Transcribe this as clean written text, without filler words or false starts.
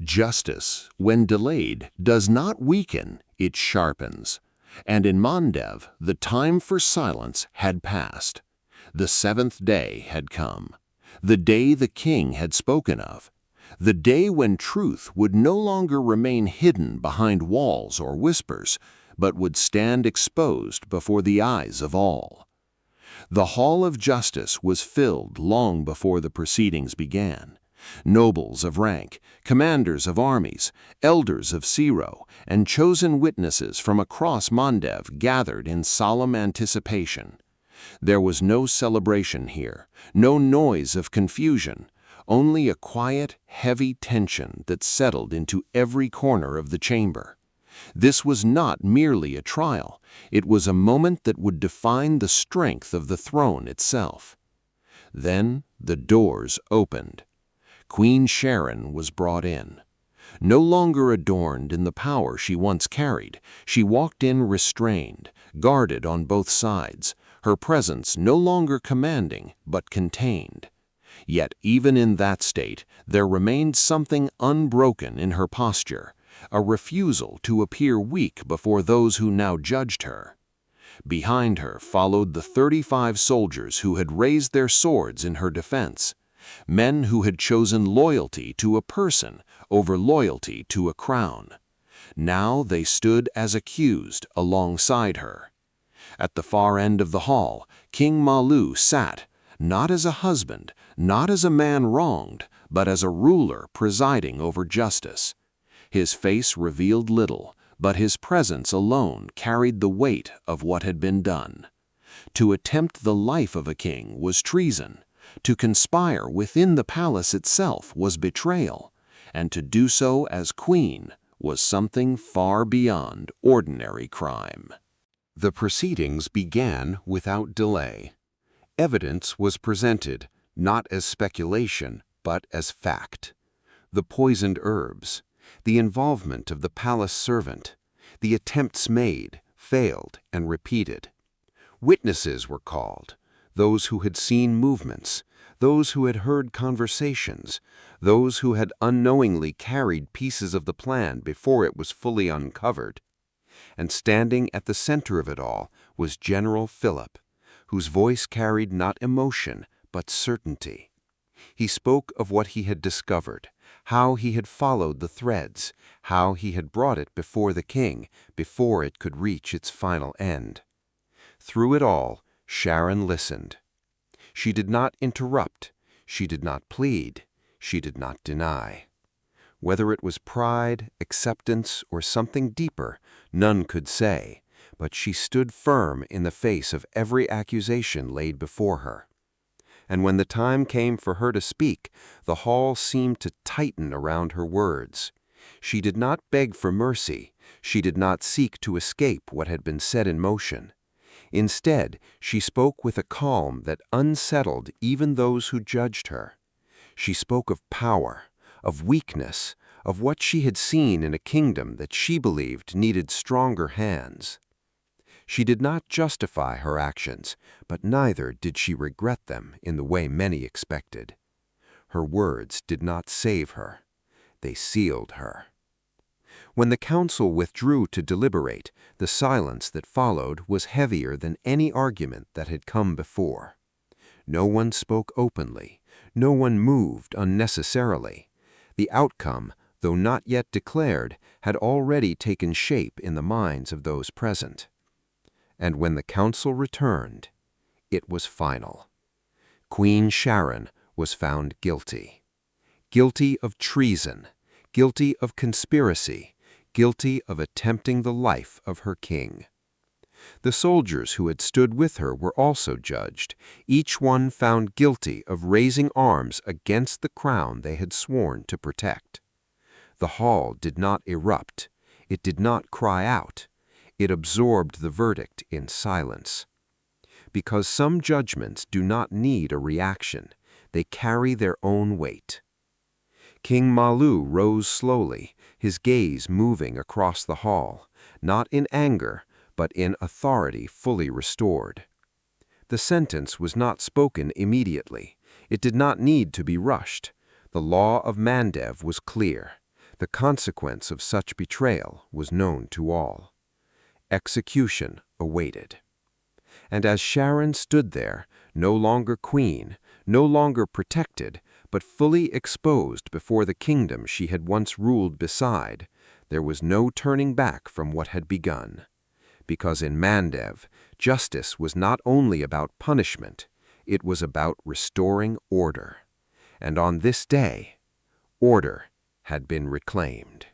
Justice, when delayed, does not weaken, it sharpens. And in Mendev, the time for silence had passed. The seventh day had come. The day the king had spoken of. The day when truth would no longer remain hidden behind walls or whispers, but would stand exposed before the eyes of all. The hall of justice was filled long before the proceedings began. Nobles of rank, commanders of armies, elders of Siro, and chosen witnesses from across Mendev gathered in solemn anticipation. There was no celebration here, no noise of confusion, only a quiet, heavy tension that settled into every corner of the chamber. This was not merely a trial, it was a moment that would define the strength of the throne itself. Then the doors opened. Queen Sharon was brought in. No longer adorned in the power she once carried, she walked in restrained, guarded on both sides, her presence no longer commanding but contained. Yet even in that state, there remained something unbroken in her posture, a refusal to appear weak before those who now judged her. Behind her followed the 35 soldiers who had raised their swords in her defense. Men who had chosen loyalty to a person over loyalty to a crown. Now they stood as accused alongside her. At the far end of the hall, King Malu sat, not as a husband, not as a man wronged, but as a ruler presiding over justice. His face revealed little, but his presence alone carried the weight of what had been done. To attempt the life of a king was treason. To conspire within the palace itself was betrayal, and to do so as queen was something far beyond ordinary crime. The proceedings began without delay. Evidence was presented, not as speculation, but as fact. The poisoned herbs, the involvement of the palace servant, the attempts made, failed, and repeated. Witnesses were called. Those who had seen movements, those who had heard conversations, those who had unknowingly carried pieces of the plan before it was fully uncovered. And standing at the center of it all was General Philip, whose voice carried not emotion, but certainty. He spoke of what he had discovered, how he had followed the threads, how he had brought it before the king, before it could reach its final end. Through it all, Sharon listened. She did not interrupt, she did not plead, she did not deny. Whether it was pride, acceptance, or something deeper, none could say, but she stood firm in the face of every accusation laid before her. And when the time came for her to speak, the hall seemed to tighten around her words. She did not beg for mercy, she did not seek to escape what had been set in motion. Instead, she spoke with a calm that unsettled even those who judged her. She spoke of power, of weakness, of what she had seen in a kingdom that she believed needed stronger hands. She did not justify her actions, but neither did she regret them in the way many expected. Her words did not save her. They sealed her. When the council withdrew to deliberate, the silence that followed was heavier than any argument that had come before. No one spoke openly. No one moved unnecessarily. The outcome, though not yet declared, had already taken shape in the minds of those present. And when the council returned, it was final. Queen Sharon was found guilty. Guilty of treason, guilty of conspiracy, guilty of attempting the life of her king. The soldiers who had stood with her were also judged, each one found guilty of raising arms against the crown they had sworn to protect. The hall did not erupt, it did not cry out, it absorbed the verdict in silence. Because some judgments do not need a reaction, they carry their own weight. King Malu rose slowly, his gaze moving across the hall, not in anger, but in authority fully restored. The sentence was not spoken immediately. It did not need to be rushed. The law of Mendev was clear. The consequence of such betrayal was known to all. Execution awaited. And as Sharon stood there, no longer queen, no longer protected, but fully exposed before the kingdom she had once ruled beside, there was no turning back from what had begun. Because in Mendev, justice was not only about punishment, it was about restoring order. And on this day, order had been reclaimed.